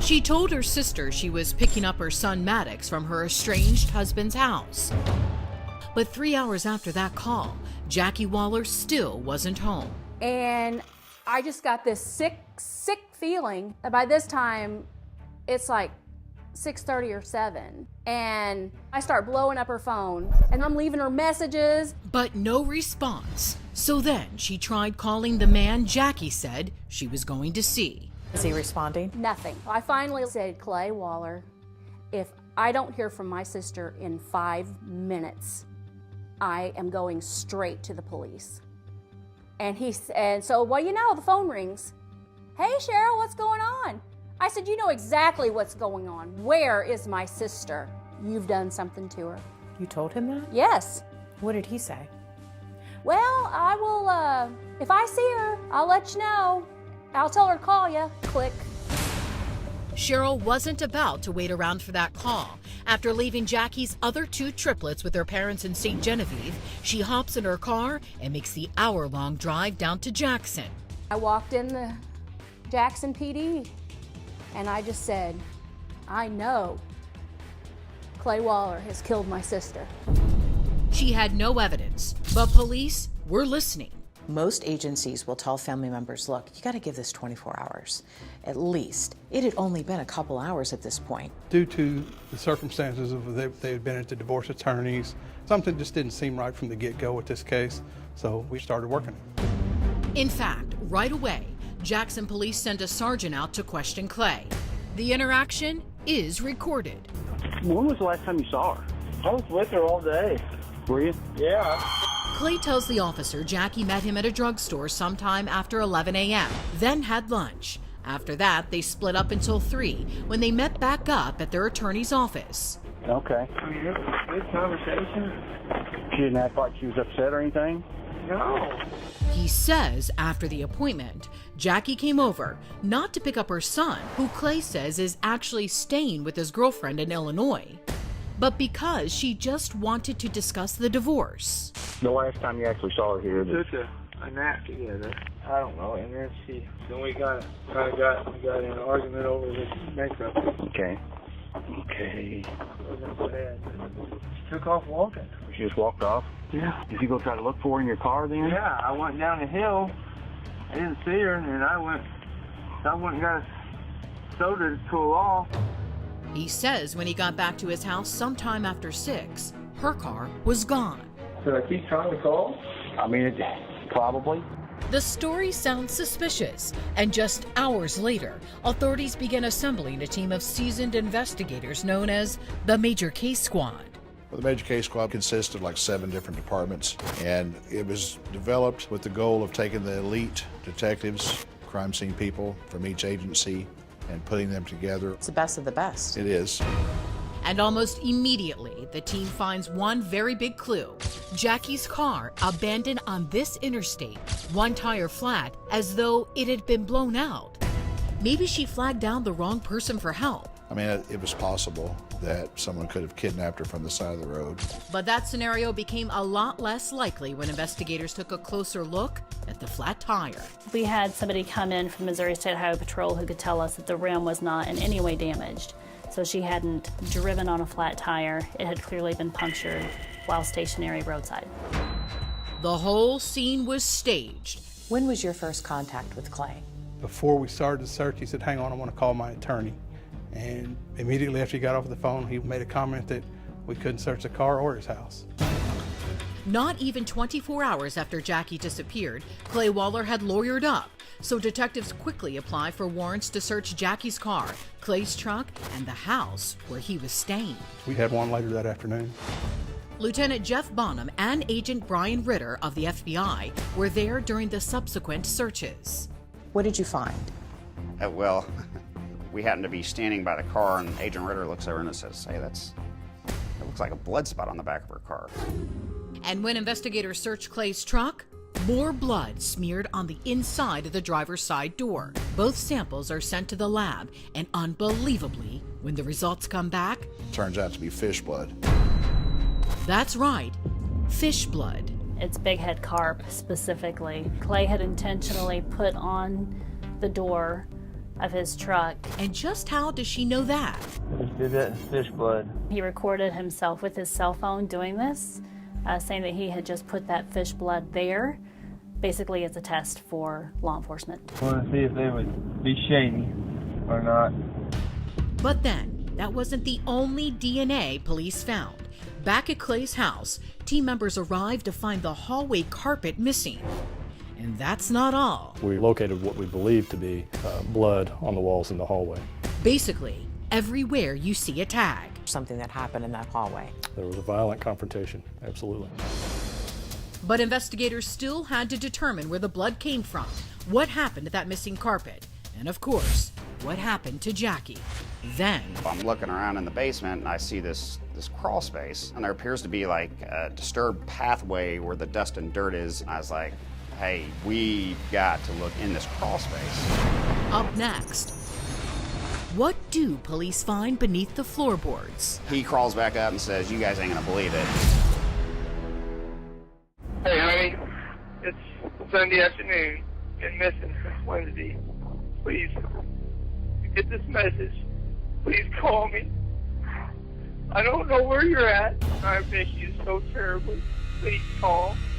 She told her sister she was picking up her son Maddox from her estranged husband's house. But 3 hours after that call, Jackie Waller still wasn't home. And I just got this sick feeling that by this time, it's like 6:30 or 7. And I start blowing up her phone, and I'm leaving her messages. But no response. So then she tried calling the man Jackie said she was going to see. Is he responding? Nothing. I finally said, Clay Waller, if I don't hear from my sister in 5 minutes, I am going straight to the police. And he said, so, well, you know, the phone rings. Hey, Cheryl, what's going on? I said, you know exactly what's going on. Where is my sister? You've done something to her. You told him that? Yes. What did he say? Well, I will, if I see her, I'll let you know. I'll tell her to call you. Click. Cheryl wasn't about to wait around for that call. After leaving Jackie's other 2 triplets with their parents in St. Genevieve, she hops in her car and makes the hour-long drive down to Jackson. I walked in the Jackson PD, and I just said, I know Clay Waller has killed my sister. She had no evidence, but police were listening. Most agencies will tell family members, look, you got to give this 24 hours, at least. It had only been a couple hours at this point. Due to the circumstances of they had been at the divorce attorneys, something just didn't seem right from the get-go with this case, so we started working. In fact, right away, Jackson police sent a sergeant out to question Clay. The interaction is recorded. When was the last time you saw her? I was with her all day. Were you? Yeah. Clay tells the officer Jackie met him at a drugstore sometime after 11 a.m., then had lunch. After that, they split up until 3, when they met back up at their attorney's office. Okay. I mean, it was a good conversation. She didn't act like she was upset or anything? No. He says after the appointment, Jackie came over not to pick up her son, who Clay says is actually staying with his girlfriend in Illinois, but because she just wanted to discuss the divorce. The last time you actually saw her here? We took a nap together. I don't know, and then we got in an argument over this makeup. Okay. Okay. It wasn't bad. She took off walking. She just walked off? Yeah. Did you go try to look for her in your car then? Yeah, I went down the hill. I didn't see her, and then I went and got a soda to cool off. He says when he got back to his house sometime after 6, her car was gone. Should I keep trying to call? I mean, probably. The story sounds suspicious, and just hours later, authorities began assembling a team of seasoned investigators known as the Major Case Squad. Well, the Major Case Squad consists of like 7 different departments, and it was developed with the goal of taking the elite detectives, crime scene people from each agency, and putting them together. It's the best of the best. It is. And almost immediately, the team finds one very big clue. Jackie's car abandoned on this interstate, one tire flat, as though it had been blown out. Maybe she flagged down the wrong person for help. I mean, it was possible that someone could have kidnapped her from the side of the road. But that scenario became a lot less likely when investigators took a closer look at the flat tire. We had somebody come in from Missouri State Highway Patrol who could tell us that the rim was not in any way damaged. So she hadn't driven on a flat tire. It had clearly been punctured while stationary roadside. The whole scene was staged. When was your first contact with Clay? Before we started the search, he said, hang on, I want to call my attorney. And immediately after he got off the phone, he made a comment that we couldn't search the car or his house. Not even 24 hours after Jackie disappeared, Clay Waller had lawyered up, so detectives quickly applied for warrants to search Jackie's car, Clay's truck, and the house where he was staying. We had one later that afternoon. Lieutenant Jeff Bonham and Agent Brian Ritter of the FBI were there during the subsequent searches. What did you find? Well, we happened to be standing by the car, and Agent Ritter looks over and says, hey, that looks like a blood spot on the back of her car. And when investigators searched Clay's truck, more blood smeared on the inside of the driver's side door. Both samples are sent to the lab, and unbelievably, when the results come back, Turns out to be fish blood. that's right, fish blood. It's big head carp specifically. Clay had intentionally put on the door of his truck. And just how does she know that? Just did that in fish blood. He recorded himself with his cell phone doing this, saying that he had just put that fish blood there, basically as a test for law enforcement. I want to see if they would be shady or not. But then, that wasn't the only DNA police found. Back at Clay's house, team members arrived to find the hallway carpet missing. And that's not all. We located what we believe to be blood on the walls in the hallway. Basically, everywhere you see a tag. Something that happened in that hallway. There was a violent confrontation, absolutely. But investigators still had to determine where the blood came from, what happened to that missing carpet, and of course, what happened to Jackie. Then, I'm looking around in the basement and I see this crawl space, and there appears to be like a disturbed pathway where the dust and dirt is. And I was like, hey, we've got to look in this crawl space. up next, what do police find beneath the floorboards? He crawls back up and says, you guys ain't gonna believe it. Hey, honey, it's Sunday afternoon. Been missing since Wednesday. Please, get this message. Please call me. I don't know where you're at. I miss you so terribly. Please call.